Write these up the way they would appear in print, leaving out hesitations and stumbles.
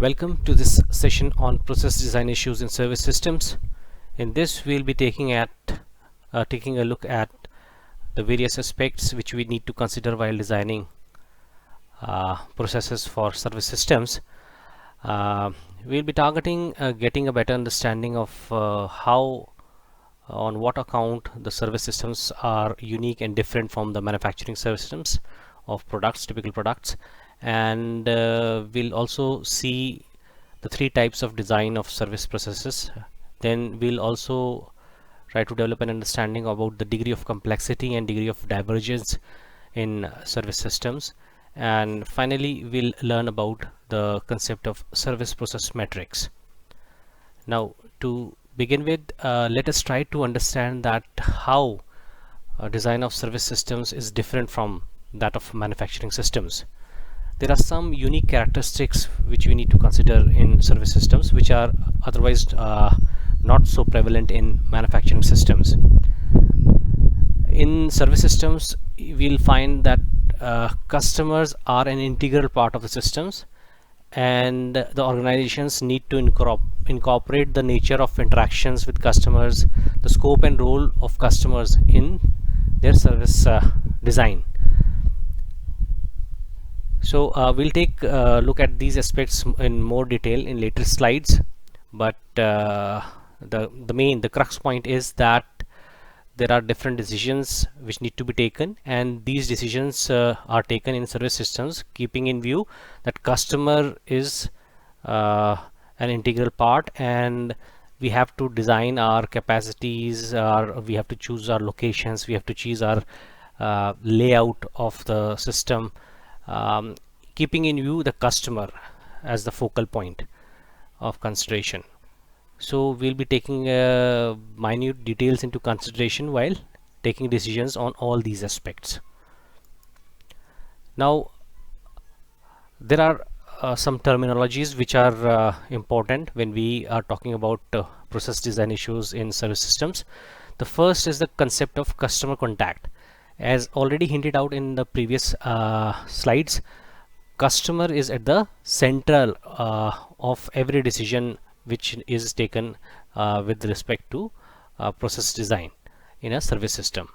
Welcome to this session on process design issues in service systems. In this, we'll be taking a look at the various aspects which we need to consider while designing processes for service systems. We'll be targeting getting a better understanding of how, on what account the service systems are unique and different from the manufacturing service systems of products, typical products. And we'll also see the three types of design of service processes. Then we'll also try to develop an understanding about the degree of complexity and degree of divergence in service systems. And finally, we'll learn about the concept of service process metrics. Now, to begin with, let us try to understand that how design of service systems is different from that of manufacturing systems. There are some unique characteristics which we need to consider in service systems, which are otherwise not so prevalent in manufacturing systems. In service systems, we'll find that customers are an integral part of the systems, and the organizations need to incorporate the nature of interactions with customers, the scope and role of customers in their service design. So we'll take a look at these aspects in more detail in later slides, but the crux point is that there are different decisions which need to be taken, and these decisions are taken in service systems keeping in view that customer is an integral part, and we have to design our capacities, we have to choose our locations, we have to choose our layout of the system, keeping in view the customer as the focal point of consideration. So we'll be taking minute details into consideration while taking decisions on all these aspects. Now, there are some terminologies which are important when we are talking about process design issues in service systems. The first is the concept of customer contact. As already hinted out in the previous slides, customer is at the central of every decision which is taken with respect to process design in a service system.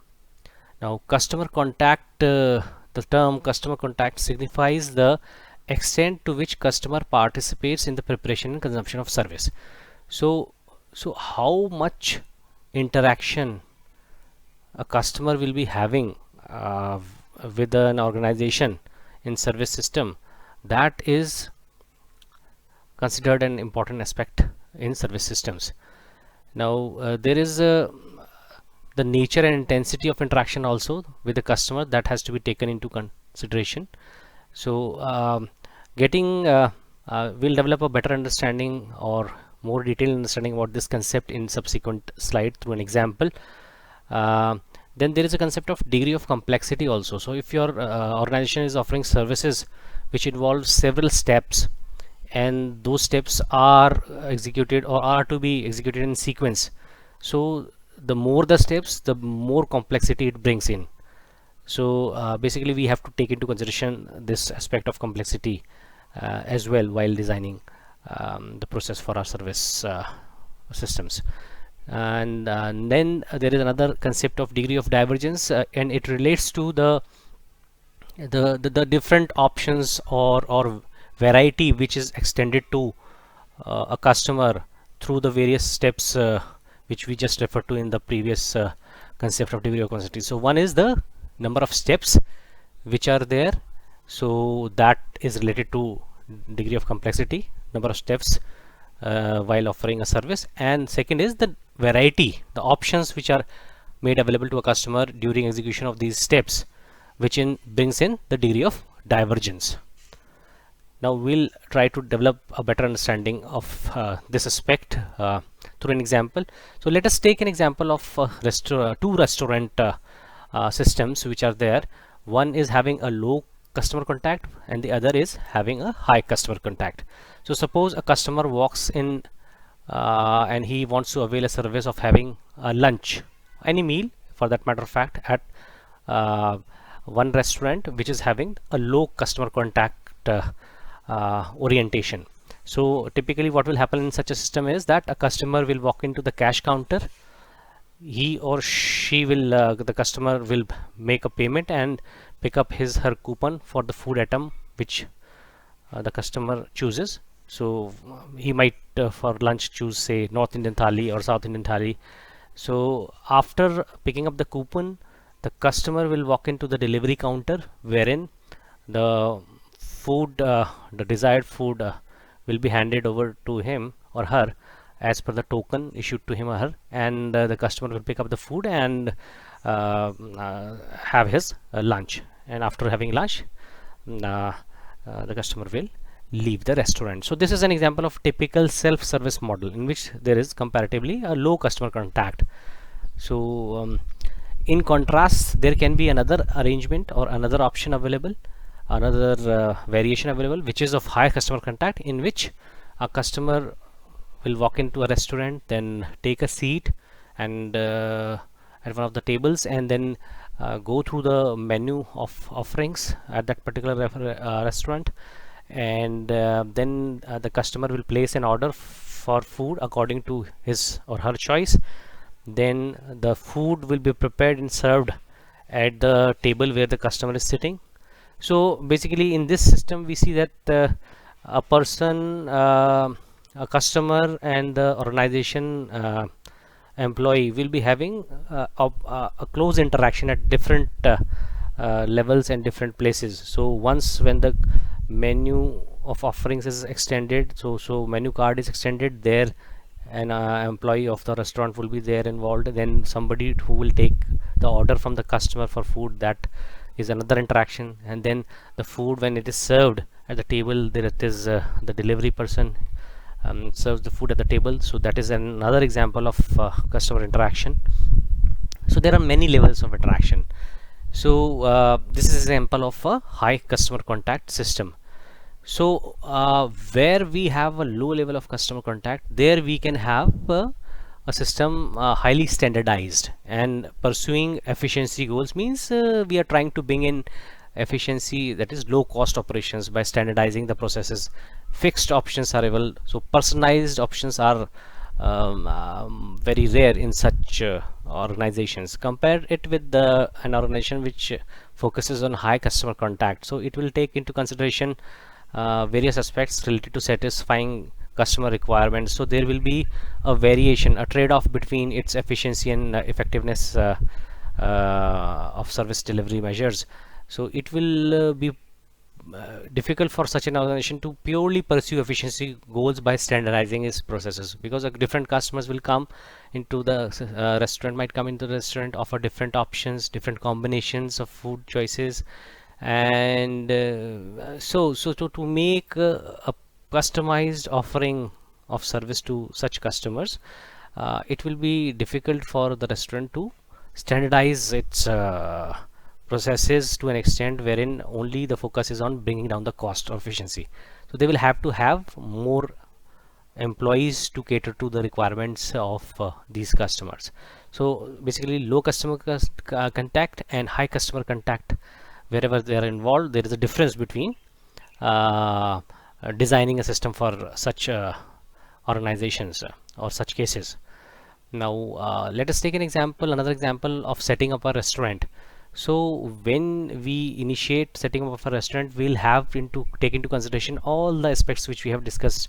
Now, customer contact, the term customer contact signifies the extent to which customer participates in the preparation and consumption of service. So how much interaction a customer will be having with an organization in service system, that is considered an important aspect in service systems. Now there is the nature and intensity of interaction also with the customer that has to be taken into consideration. So we'll develop a better understanding or more detailed understanding about this concept in subsequent slide through an example. Then there is a concept of degree of complexity also. So if your organization is offering services which involve several steps, and those steps are executed or are to be executed in sequence, so the more the steps, the more complexity it brings in. So basically we have to take into consideration this aspect of complexity as well while designing the process for our service systems. And then there is another concept of degree of divergence, and it relates to the different options or variety which is extended to a customer through the various steps which we just referred to in the previous concept of degree of complexity. So one is the number of steps which are there, so that is related to degree of complexity, number of steps while offering a service. And second is the variety, the options which are made available to a customer during execution of these steps, which brings in the degree of divergence. Now we'll try to develop a better understanding of this aspect through an example. So let us take an example of two restaurant systems which are there. One is having a low customer contact and the other is having a high customer contact. So suppose a customer walks in and he wants to avail a service of having a lunch, any meal for that matter of fact, at one restaurant which is having a low customer contact orientation. So typically what will happen in such a system is that a customer will walk into the cash counter. He or she will the customer will make a payment and pick up his her coupon for the food item which the customer chooses. So he might for lunch choose, say, North Indian thali or South Indian thali. So after picking up the coupon, the customer will walk into the delivery counter, wherein the food, the desired food, will be handed over to him or her as per the token issued to him or her, and the customer will pick up the food and have his lunch. And after having lunch, the customer will leave the restaurant. So this is an example of typical self-service model in which there is comparatively a low customer contact. So in contrast, there can be another arrangement or another option available, another variation available, which is of high customer contact, in which a customer will walk into a restaurant, then take a seat and at one of the tables, and then go through the menu of offerings at that particular restaurant, and then the customer will place an order for food according to his or her choice. Then the food will be prepared and served at the table where the customer is sitting. So basically in this system we see that a person, a customer and the organization employee will be having a close interaction at different levels and different places. So once when the menu of offerings is extended, so menu card is extended, there an employee of the restaurant will be there involved, then somebody who will take the order from the customer for food, that is another interaction. And then the food, when it is served at the table, there it is the delivery person serves the food at the table. So that is another example of customer interaction. So there are many levels of interaction. So this is an example of a high customer contact system. So where we have a low level of customer contact, there we can have a system highly standardized, and pursuing efficiency goals means we are trying to bring in efficiency, that is low cost operations, by standardizing the processes. Fixed options are available, so personalized options are very rare in such organizations. Compare it with an organization which focuses on high customer contact, so it will take into consideration various aspects related to satisfying customer requirements. So there will be a variation, a trade-off between its efficiency and effectiveness of service delivery measures. So it will be difficult for such an organization to purely pursue efficiency goals by standardizing its processes, because different customers will come into the restaurant, might come into the restaurant, offer different options, different combinations of food choices, and so to make a customized offering of service to such customers, it will be difficult for the restaurant to standardize its processes to an extent wherein only the focus is on bringing down the cost of efficiency. So they will have to have more employees to cater to the requirements of these customers. So basically low customer contact and high customer contact, wherever they are involved, there is a difference between designing a system for such organizations or such cases. Now let us take another example of setting up a restaurant. So when we initiate setting up a restaurant, we'll have to take into consideration all the aspects which we have discussed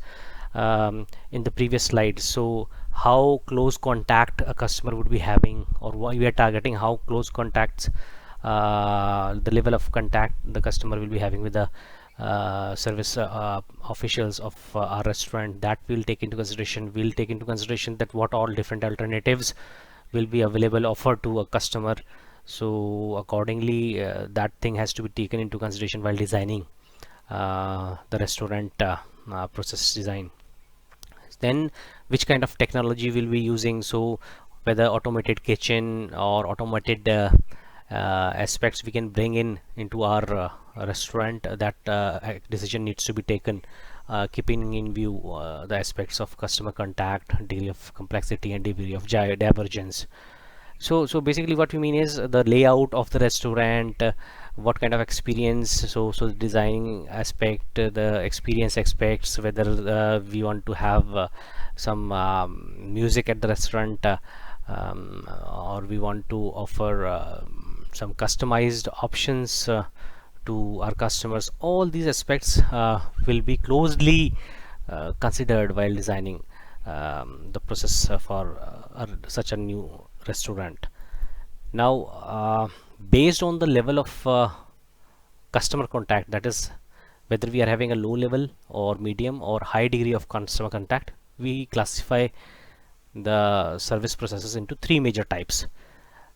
in the previous slide. So how close contact a customer would be having, or what we are targeting, how close contacts, the level of contact the customer will be having with the service officials of our restaurant, that we'll take into consideration. We'll take into consideration that what all different alternatives will be available, offered to a customer. So accordingly that thing has to be taken into consideration while designing the restaurant process design. Then which kind of technology will be using, so whether automated kitchen or automated aspects we can bring into our restaurant, that decision needs to be taken, keeping in view the aspects of customer contact, degree of complexity and degree of divergence. So basically what we mean is the layout of the restaurant, what kind of experience, so the designing aspect, the experience aspects, whether we want to have some music at the restaurant, or we want to offer some customized options to our customers. All these aspects will be closely considered while designing the process for such a new restaurant. Now, based on the level of customer contact, that is whether we are having a low level or medium or high degree of customer contact, we classify the service processes into three major types.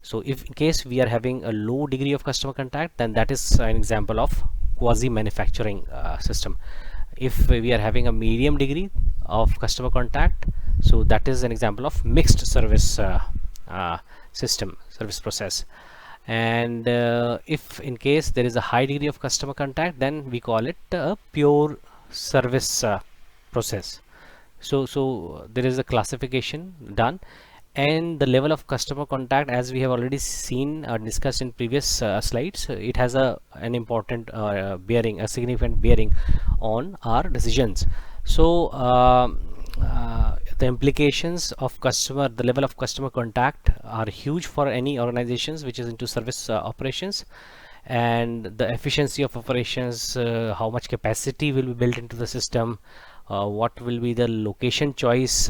So if in case we are having a low degree of customer contact, then that is an example of quasi manufacturing system. If we are having a medium degree of customer contact, so that is an example of mixed service system, service process. And if in case there is a high degree of customer contact, then we call it a pure service process. So there is a classification done, and the level of customer contact, as we have already seen or discussed in previous slides, it has an important bearing, a significant bearing on our decisions. So the implications of the level of customer contact are huge for any organizations which is into service operations, and the efficiency of operations, how much capacity will be built into the system, what will be the location choice.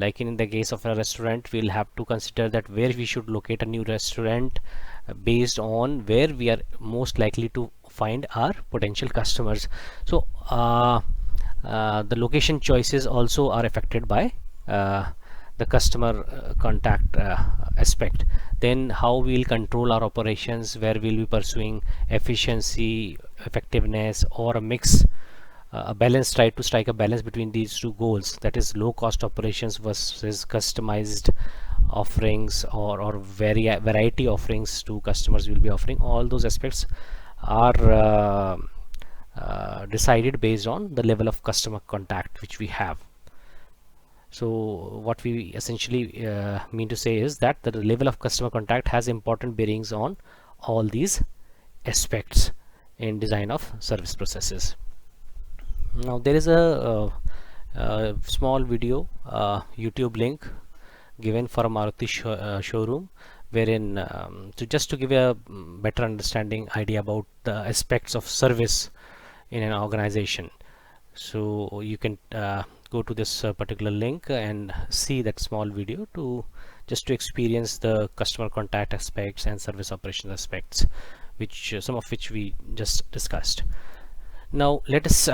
Like in the case of a restaurant, we'll have to consider that where we should locate a new restaurant based on where we are most likely to find our potential customers. So the location choices also are affected by the customer contact aspect. Then how we'll control our operations, where we'll be pursuing efficiency, effectiveness, or a mix, a balance, try to strike a balance between these two goals, that is low cost operations versus customized offerings, or variety offerings to customers will be offering. All those aspects are decided based on the level of customer contact which we have. So what we essentially mean to say is that the level of customer contact has important bearings on all these aspects in design of service processes. Now there is a small video YouTube link given for a Maruti showroom, wherein just to give a better understanding idea about the aspects of service in an organization. So you can go to this particular link and see that small video to just to experience the customer contact aspects and service operations aspects, which some of which we just discussed. Now let us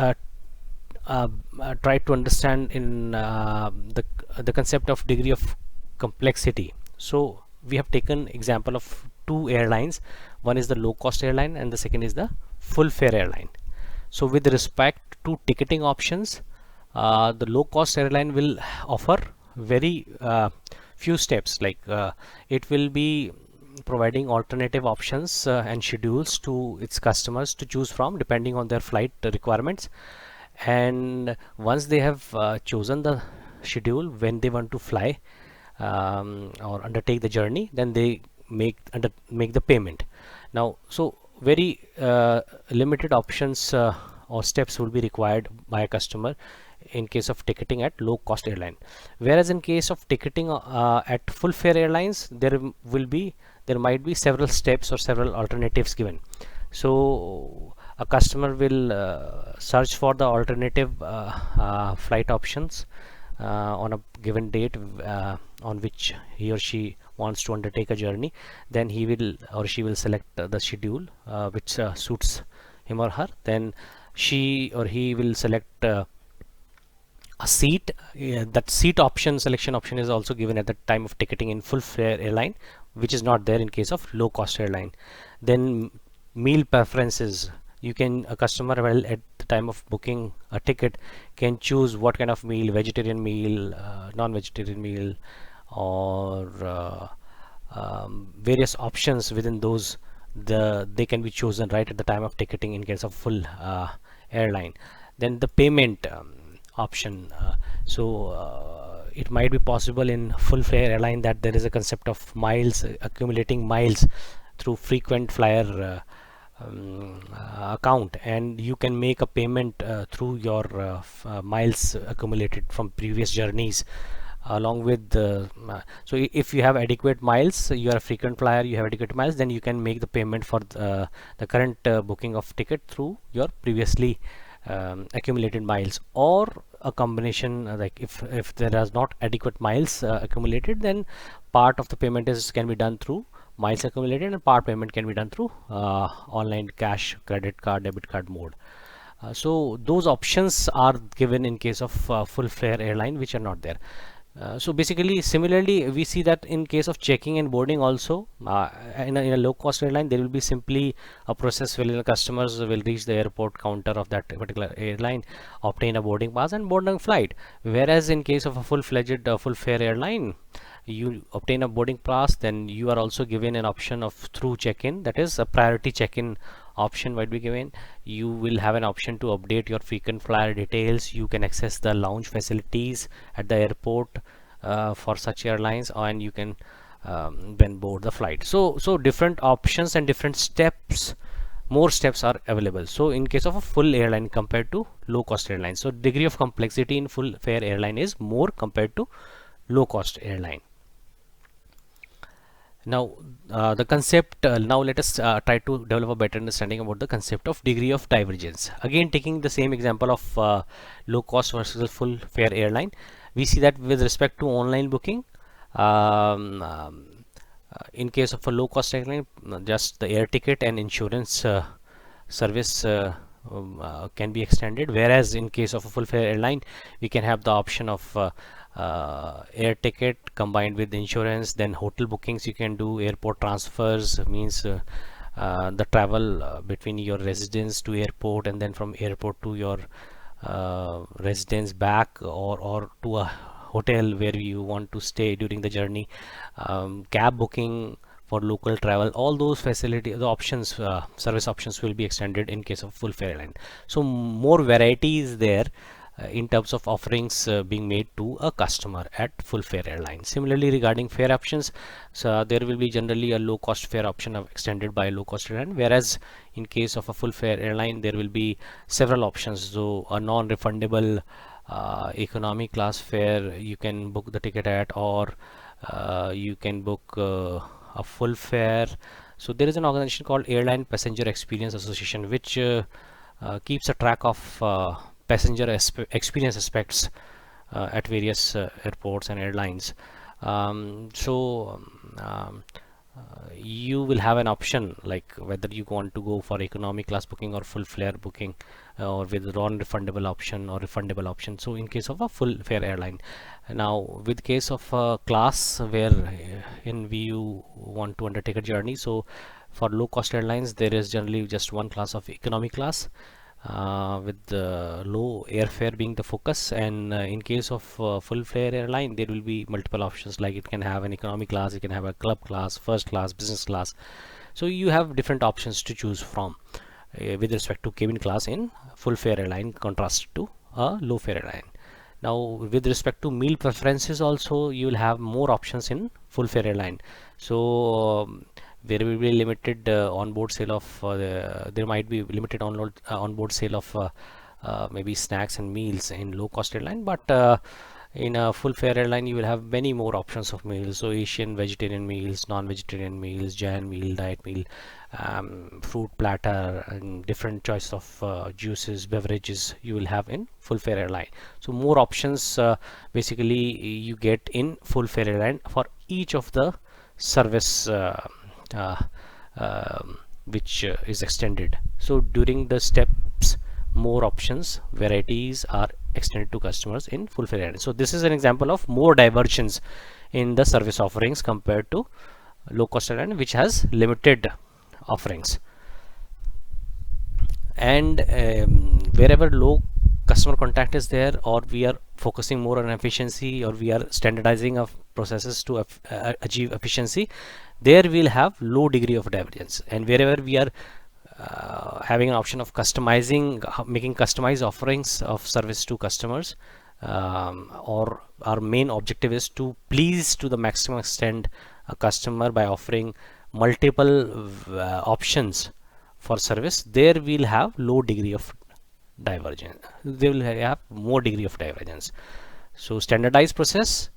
try to understand in the concept of degree of complexity. So we have taken example of two airlines. One is the low cost airline and the second is the full fare airline. So with respect to ticketing options, the low cost airline will offer very few steps, like it will be providing alternative options and schedules to its customers to choose from depending on their flight requirements. And once they have chosen the schedule when they want to fly or undertake the journey, then they make the payment. Now, so very limited options or steps will be required by a customer in case of ticketing at low cost airline, whereas in case of ticketing at full fare airlines, there might be several steps or several alternatives given. So a customer will search for the alternative flight options on a given date on which he or she wants to undertake a journey. Then he will or she will select the schedule which suits him or her. Then she or he will select a seat. That seat option, selection option, is also given at the time of ticketing in full fare airline, which is not there in case of low cost airline. Then meal preferences. A customer, well, at the time of booking a ticket, can choose what kind of meal: vegetarian meal, non-vegetarian meal, or various options within those. They can be chosen right at the time of ticketing in case of full airline. Then the payment option. It might be possible in full fare airline that there is a concept of miles, accumulating miles through frequent flyer account, and you can make a payment through your miles accumulated from previous journeys, along with the if you have adequate miles, you are a frequent flyer, you have adequate miles, then you can make the payment for the current booking of ticket through your previously accumulated miles, or a combination, like if there is not adequate miles accumulated, then part of the payment is can be done through miles accumulated, and part payment can be done through online cash, credit card, debit card mode. So those options are given in case of full fare airline, which are not there. So basically, similarly, we see that in case of checking and boarding also, in a low cost airline, there will be simply a process where the customers will reach the airport counter of that particular airline, obtain a boarding pass, and board a flight. Whereas in case of a full-fledged full fare airline, you obtain a boarding pass, then you are also given an option of through check-in, that is a priority check-in option might be given. You will have an option to update your frequent flyer details. You can access the lounge facilities at the airport for such airlines, and you can then board the flight. So different options and different steps, more steps are available. So in case of a full airline compared to low cost airline, so degree of complexity in full fare airline is more compared to low cost airline. Now the concept, now let us try to develop a better understanding about the concept of degree of divergence. Again, taking the same example of low cost versus full fare airline, we see that with respect to online booking, in case of a low cost airline, just the air ticket and insurance service can be extended, whereas in case of a full fare airline, we can have the option of air ticket combined with insurance, then hotel bookings you can do, airport transfers means the travel between your residence to airport, and then from airport to your residence back, or to a hotel where you want to stay during the journey, cab booking for local travel. All those facility, the options, service options will be extended in case of full fare airline. So more variety is there in terms of offerings being made to a customer at full fare airline. Similarly, regarding fare options, so there will be generally a low cost fare option extended by a low cost airline, whereas in case of a full fare airline, there will be several options. So a non-refundable economy class fare you can book the ticket at, or you can book a full fare. So there is an organization called Airline Passenger Experience Association, which keeps a track of passenger experience aspects at various airports and airlines. You will have an option, like whether you want to go for economy class booking or full fare booking, or with non-refundable option or refundable option. So in case of a full fare airline, now with case of class where in you want to undertake a journey, so for low cost airlines there is generally just one class of economy class, with the low airfare being the focus, and in case of full fare airline there will be multiple options, like it can have an economy class, it can have a club class, first class, business class. So you have different options to choose from with respect to cabin class in full fare airline contrasted to a low fare airline. Now with respect to meal preferences also, you will have more options in full fare airline. So there will be limited onboard sale of there might be limited onboard sale of maybe snacks and meals in low cost airline, but in a full fare airline you will have many more options of meals. So Asian vegetarian meals, non-vegetarian meals, Jain meal, diet meal, fruit platter, and different choice of juices, beverages you will have in full fare airline. So more options basically you get in full fare airline for each of the service uh, which is extended. So during the steps, more options, varieties are extended to customers in full fare airline. So this is an example of more divergence in the service offerings compared to low cost airline, which has limited offerings. And wherever low customer contact is there, or we are focusing more on efficiency, or we are standardizing of processes to achieve efficiency, there we'll have low degree of divergence. And wherever we are having an option of customizing, making customized offerings of service to customers, or our main objective is to please to the maximum extent a customer by offering multiple options for service, there we'll have low degree of divergence. They will have more degree of divergence. So standardized process,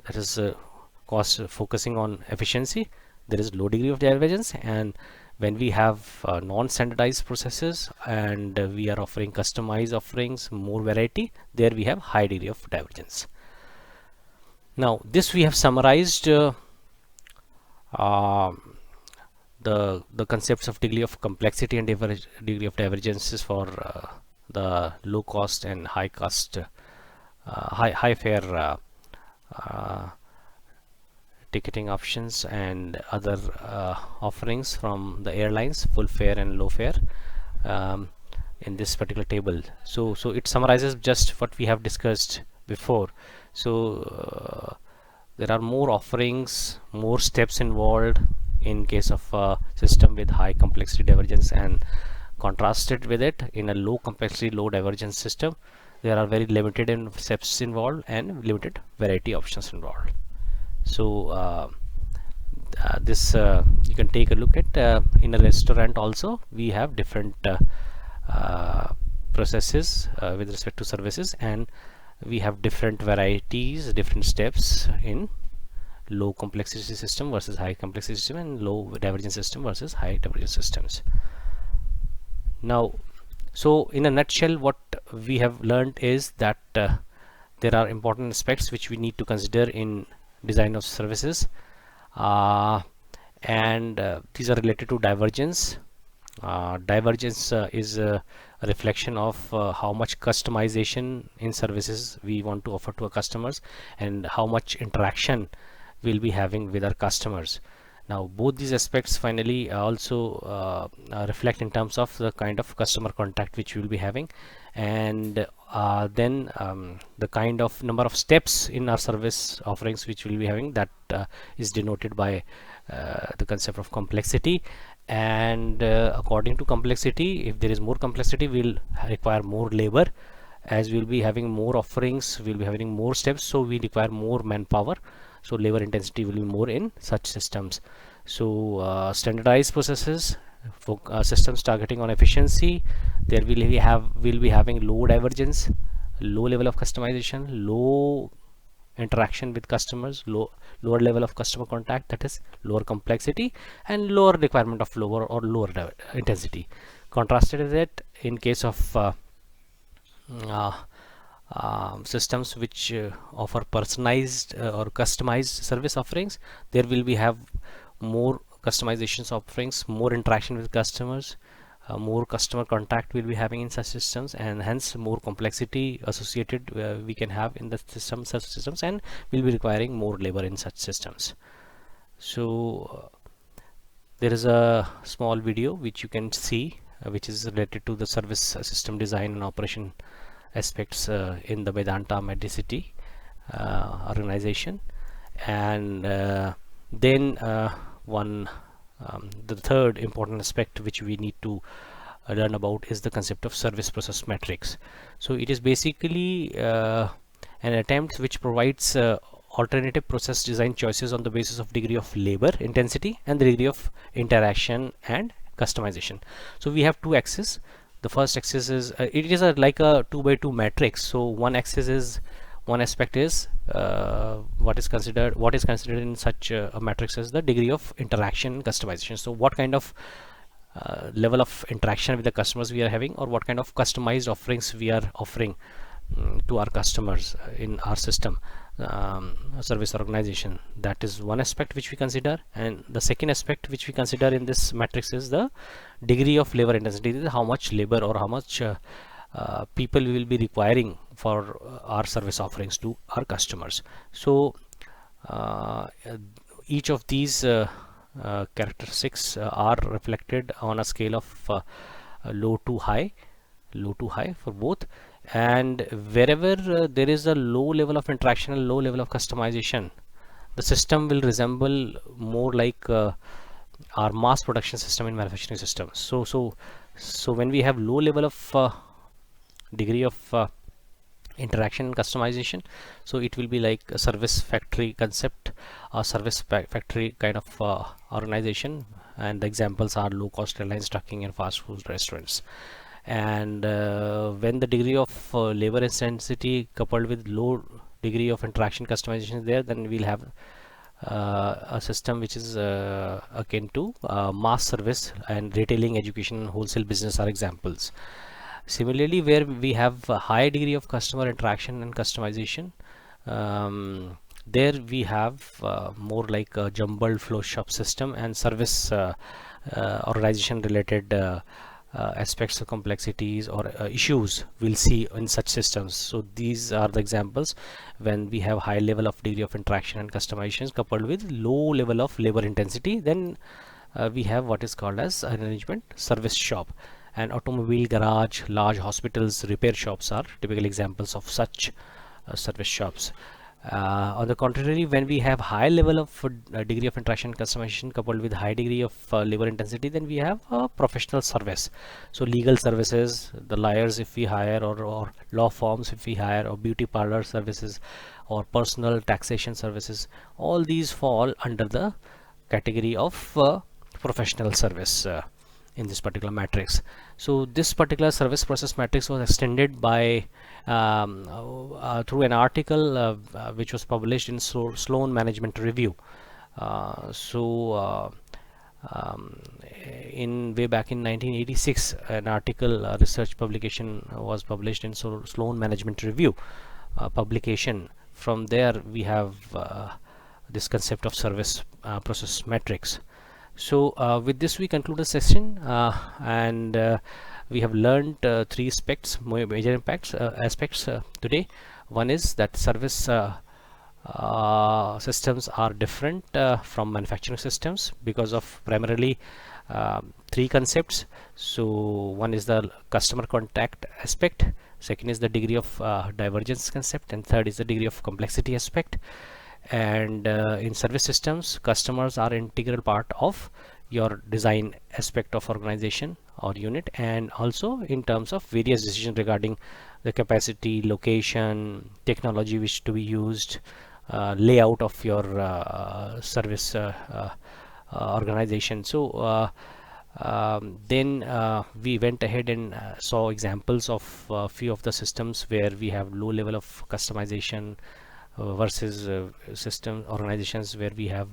that is cost focusing on efficiency, there is low degree of divergence. And when we have non-standardized processes and we are offering customized offerings, more variety, there we have high degree of divergence. Now this we have summarized the concepts of degree of complexity and degree of divergences for the low cost and high cost high fare ticketing options and other offerings from the airlines, full fare and low fare, in this particular table. So it summarizes just what we have discussed before. So there are more offerings, more steps involved in case of a system with high complexity divergence, and contrasted with it in a low complexity low divergence system, there are very limited steps involved and limited variety options involved. So this you can take a look at in a restaurant also. We have different processes with respect to services, and we have different varieties, different steps in low complexity system versus high complexity system, and low divergence system versus high divergence systems. Now, so in a nutshell, what we have learned is that there are important aspects which we need to consider in design of services, and these are related to divergence. Divergence is a reflection of how much customization in services we want to offer to our customers, and how much interaction we'll be having with our customers. Now both these aspects finally also reflect in terms of the kind of customer contact which we'll be having, and then the kind of number of steps in our service offerings which we'll be having, that is denoted by the concept of complexity. And according to complexity, if there is more complexity, we'll require more labor. As we'll be having more offerings, we'll be having more steps, so we require more manpower, so labor intensity will be more in such systems. So standardized processes for systems targeting on efficiency, there we'll be having low divergence, low level of customization, low interaction with customers, lower level of customer contact, that is lower complexity, and lower requirement of lower or lower intensity. Contrasted with it, in case of systems which offer personalized or customized service offerings, there will be have more customizations offerings, more interaction with customers, more customer contact we'll be having in such systems, and hence more complexity associated we can have in the such systems, and we'll be requiring more labor in such systems. So there is a small video which you can see which is related to the service system design and operation aspects in the Vedanta Medicity organization. And then the third important aspect which we need to learn about is the concept of service process matrix. So it is basically an attempt which provides alternative process design choices on the basis of degree of labor intensity and the degree of interaction and customization. So we have two axes. The first axis is it is like a 2x2 matrix. So one axis is, one aspect is what is considered in such a matrix as the degree of interaction and customization. So what kind of level of interaction with the customers we are having, or what kind of customized offerings we are offering to our customers in our system service organization. That is one aspect which we consider. And the second aspect which we consider in this matrix is the degree of labor intensity, how much labor or how much people we will be requiring for our service offerings to our customers. So each of these characteristics are reflected on a scale of low to high for both. And wherever there is a low level of interaction and low level of customization, the system will resemble more like our mass production system in manufacturing systems. So when we have low level of degree of interaction and customization, so it will be like a service factory concept, a service factory kind of organization and the examples are low cost airlines, trucking, and fast food restaurants. And when the degree of labor intensity coupled with low degree of interaction customization is there, then we'll have a system which is akin to mass service, and retailing, education, and wholesale business are examples. Similarly, where we have a high degree of customer interaction and customization, there we have more like a jumbled flow shop system and service organization related aspects of complexities or issues we'll see in such systems. So these are the examples when we have high level of degree of interaction and customizations coupled with low level of labor intensity. Then we have what is called as arrangement service shop, and automobile garage, large hospitals, repair shops are typical examples of such service shops. On the contrary, when we have high level of degree of interaction customization coupled with high degree of labor intensity, then we have professional service. So legal services, the lawyers if we hire, or law firms if we hire, or beauty parlor services, or personal taxation services, all these fall under the category of professional service in this particular matrix. So this particular service process matrix was extended by through an article which was published in Sloan Management Review. In way back in 1986, an article research publication was published in Sloan Management Review publication. From there we have this concept of service process matrix. So with this we conclude the session, and we have learned three major aspects today. One is that service systems are different from manufacturing systems because of primarily three concepts. So one is the customer contact aspect, second is the degree of divergence concept, and third is the degree of complexity aspect. And in service systems, customers are integral part of your design aspect of organization or unit, and also in terms of various decisions regarding the capacity, location, technology which to be used, layout of your service organization. So then we went ahead and saw examples of few of the systems where we have low level of customization versus system organizations where we have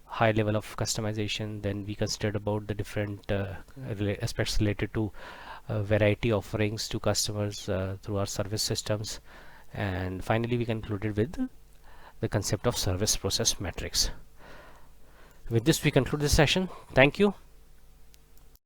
high level of customization. Then we considered about the different aspects related to variety offerings to customers through our service systems, and finally we concluded with the concept of service process matrix. With this we conclude this session. Thank you.